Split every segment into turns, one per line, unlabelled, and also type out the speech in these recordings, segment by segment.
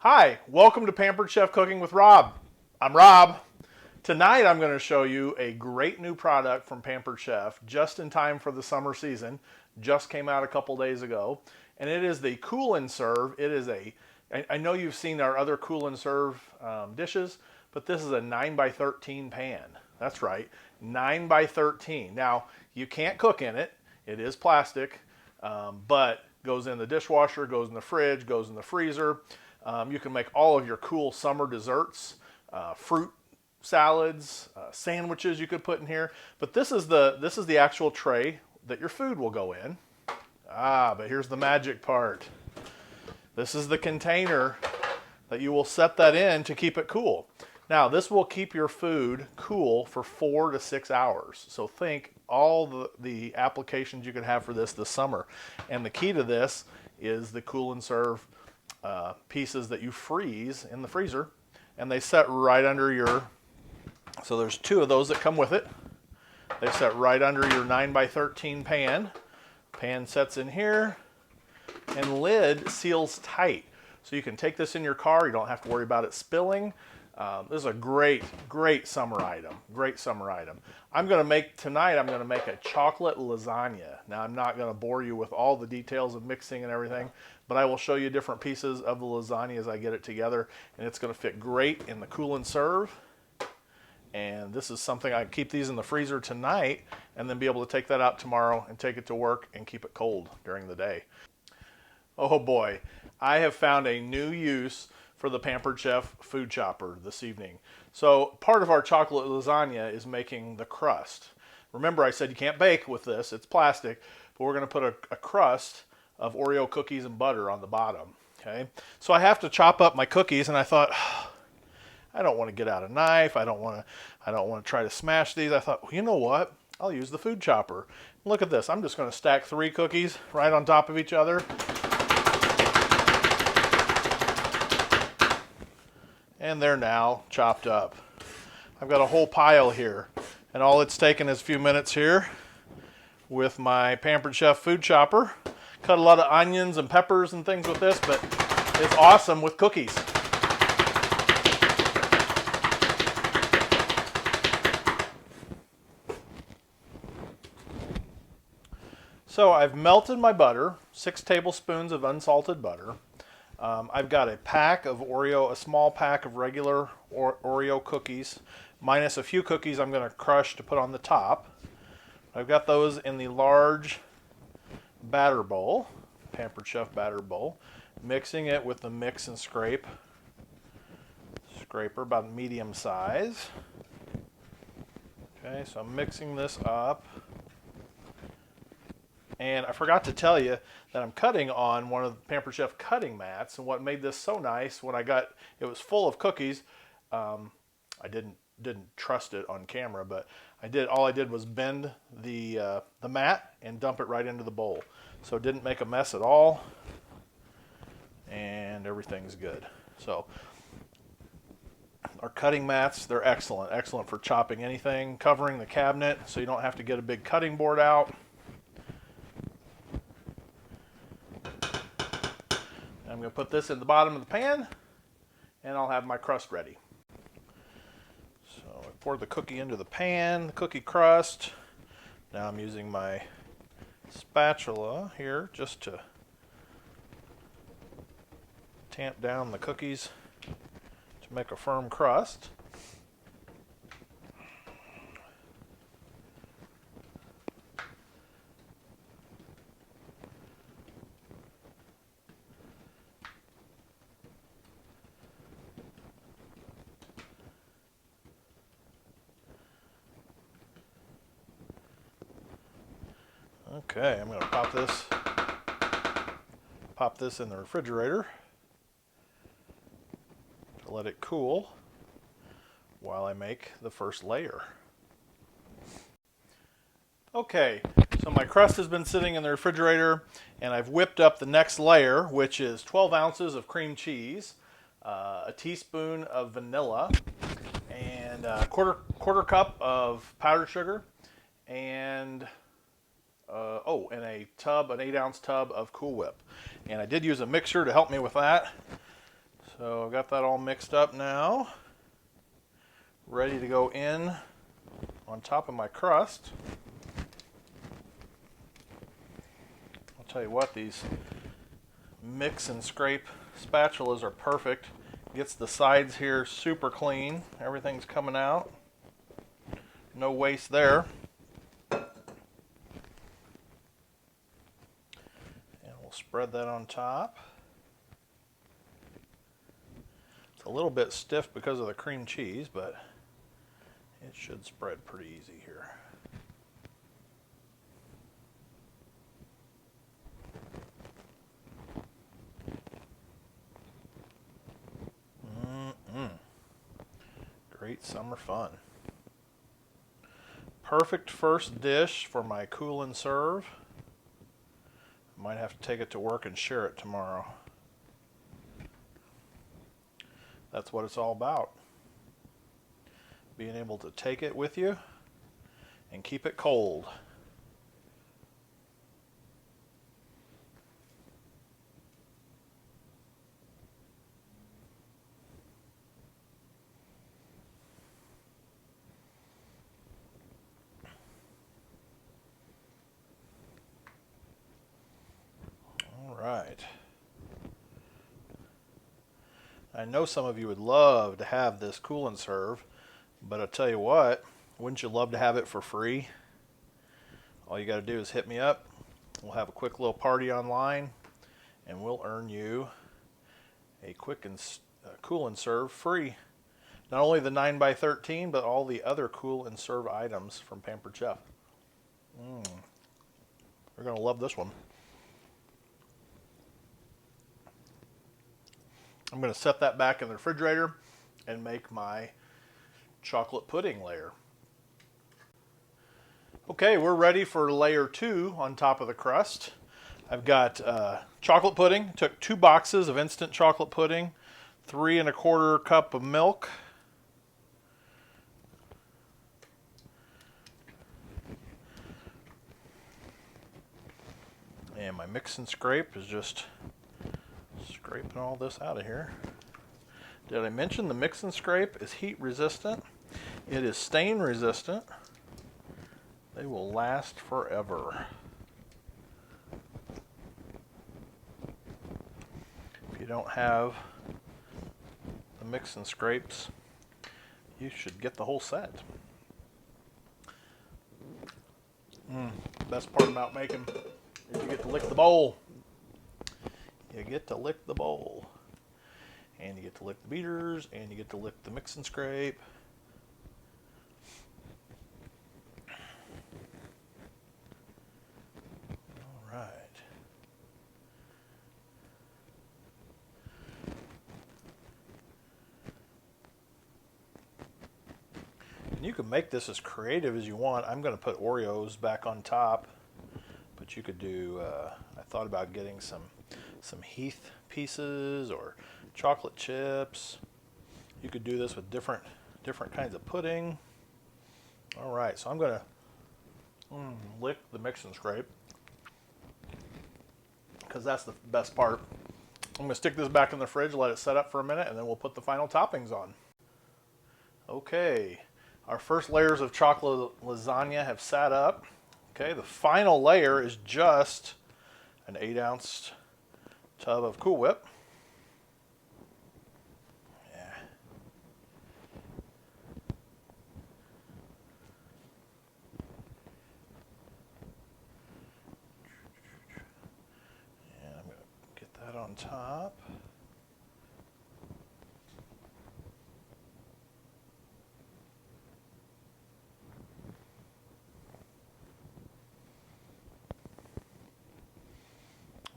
Hi, welcome to Pampered Chef Cooking with Rob. I'm Rob. Tonight I'm going to show you a great new product from Pampered Chef just in time for the summer season. Just came out a couple days ago, and it is the Cool and Serve. I know you've seen our other Cool and Serve dishes, but this is a 9 by 13 pan. That's right, 9 by 13. Now, you can't cook in it. It is plastic, but goes in the dishwasher, goes in the fridge, goes in the freezer. You can make all of your cool summer desserts, fruit salads, sandwiches you could put in here. But this is the actual tray that your food will go in. But here's the magic part. This is the container that you will set that in to keep it cool. Now, this will keep your food cool for 4 to 6 hours. So think all the applications you could have for this summer. And the key to this is the Cool and Serve pieces that you freeze in the freezer, and they set right under your, so there's 2 of those that come with it. They set right under your 9 by 13 pan. Pan sets in here, and lid seals tight. So you can take this in your car. You don't have to worry about it spilling. This is a great summer item. Great summer item. Tonight I'm going to make a chocolate lasagna. Now, I'm not going to bore you with all the details of mixing and everything, but I will show you different pieces of the lasagna as I get it together, and it's going to fit great in the Cool and Serve. And this is something I keep these in the freezer tonight and then be able to take that out tomorrow and take it to work and keep it cold during the day. Oh boy, I have found a new use for the Pampered Chef food chopper this evening. So part of our chocolate lasagna is making the crust. Remember, I said you can't bake with this, it's plastic, but we're going to put a crust of Oreo cookies and butter on the bottom. Okay, so I have to chop up my cookies, and I thought, I don't want to get out a knife. I don't want to try to smash these. I thought, well, you know what? I'll use the food chopper. Look at this. I'm just going to stack 3 cookies right on top of each other. And they're now chopped up. I've got a whole pile here, and all it's taken is a few minutes here with my Pampered Chef food chopper. Cut a lot of onions and peppers and things with this, but it's awesome with cookies. So I've melted my butter, 6 tablespoons of unsalted butter. I've got a pack of Oreo, a small pack of regular Oreo cookies, minus a few cookies I'm going to crush to put on the top. I've got those in the large batter bowl, Pampered Chef batter bowl, mixing it with the mix and scraper, about medium size. Okay, so I'm mixing this up. And I forgot to tell you that I'm cutting on one of the Pampered Chef cutting mats, and what made this so nice, when it was full of cookies, I didn't trust it on camera, but all I did was bend the mat and dump it right into the bowl. So it didn't make a mess at all, and everything's good. So our cutting mats, they're excellent for chopping anything, covering the cabinet so you don't have to get a big cutting board out. I'm going to put this in the bottom of the pan, and I'll have my crust ready. So I poured the cookie into the pan, the cookie crust. Now I'm using my spatula here just to tamp down the cookies to make a firm crust. Okay, I'm going to pop this in the refrigerator to let it cool while I make the first layer. Okay, so my crust has been sitting in the refrigerator, and I've whipped up the next layer, which is 12 ounces of cream cheese, a teaspoon of vanilla, and a quarter cup of powdered sugar, and and an 8-ounce tub of Cool Whip. And I did use a mixer to help me with that. So I've got that all mixed up now. Ready to go in on top of my crust. I'll tell you what, these mix and scrape spatulas are perfect. Gets the sides here super clean. Everything's coming out. No waste there. And we'll spread that on top. It's a little bit stiff because of the cream cheese, but it should spread pretty easy here. Great summer fun. Perfect first dish for my cool and serve. Might have to take it to work and share it tomorrow. That's what it's all about. Being able to take it with you and keep it cold. All right. I know some of you would love to have this cool and serve, but I'll tell you what, wouldn't you love to have it for free? All you got to do is hit me up. We'll have a quick little party online, and we'll earn you a quick and cool and serve free. Not only the 9x13, but all the other cool and serve items from Pampered Chef. You're going to love this one. I'm going to set that back in the refrigerator and make my chocolate pudding layer. Okay, we're ready for layer 2 on top of the crust. I've got chocolate pudding. Took 2 boxes of instant chocolate pudding, 3 1/4 cup of milk, and my mix and scrape is just scraping all this out of here. Did I mention the mix and scrape is heat resistant? It is stain resistant. They will last forever. If you don't have the mix and scrapes, you should get the whole set. Best part about making is you get to lick the bowl. You get to lick the bowl. And you get to lick the beaters, and you get to lick the mix and scrape. All right. And you can make this as creative as you want. I'm going to put Oreos back on top, but you could do, I thought about getting some Heath pieces or chocolate chips. You could do this with different kinds of pudding. All right, so I'm gonna lick the mix and scrape because that's the best part. I'm gonna stick this back in the fridge, let it set up for a minute, and then we'll put the final toppings on. Okay, our first layers of chocolate lasagna have sat up. Okay, the final layer is just an 8-ounce tub of Cool Whip. Yeah. And I'm going to get that on top.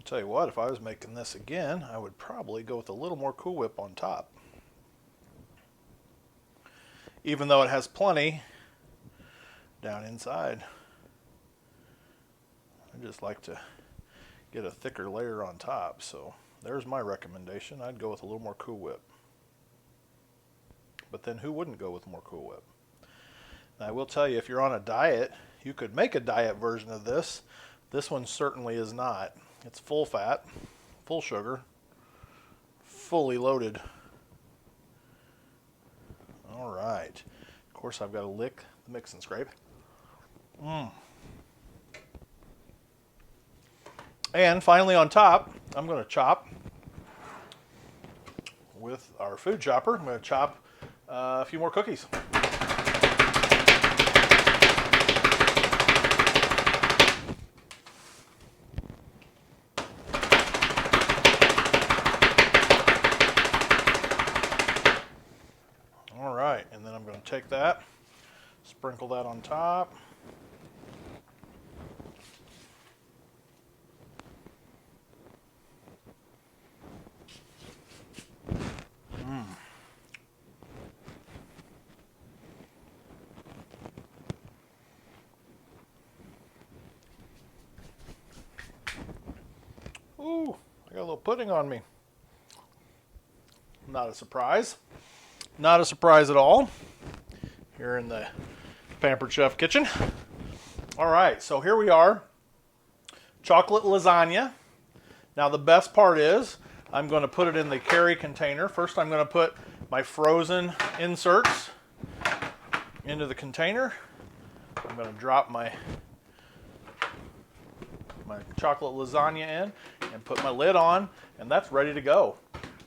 Tell you what, if I was making this again, I would probably go with a little more Cool Whip on top. Even though it has plenty down inside. I just like to get a thicker layer on top, so there's my recommendation. I'd go with a little more Cool Whip. But then who wouldn't go with more Cool Whip? Now, I will tell you, if you're on a diet, you could make a diet version of this. This one certainly is not. It's full fat, full sugar, fully loaded. All right. Of course, I've got to lick the mix and scrape. And finally on top, I'm going to chop with our food chopper. I'm going to chop a few more cookies. All right, and then I'm going to take that, sprinkle that on top. Ooh, I got a little pudding on me. Not a surprise. Not a surprise at all here in the Pampered Chef kitchen. All right, so here we are. Chocolate lasagna. Now the best part is I'm going to put it in the carry container. First I'm going to put my frozen inserts into the container. I'm going to drop my chocolate lasagna in and put my lid on, and that's ready to go.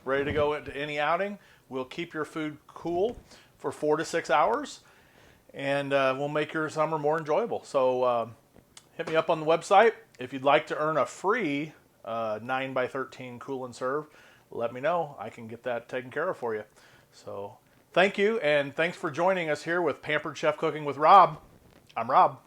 Ready to go into any outing. We'll keep your food cool for 4 to 6 hours, and we'll make your summer more enjoyable. So hit me up on the website. If you'd like to earn a free 9x13 cool and serve, let me know. I can get that taken care of for you. So thank you, and thanks for joining us here with Pampered Chef Cooking with Rob. I'm Rob.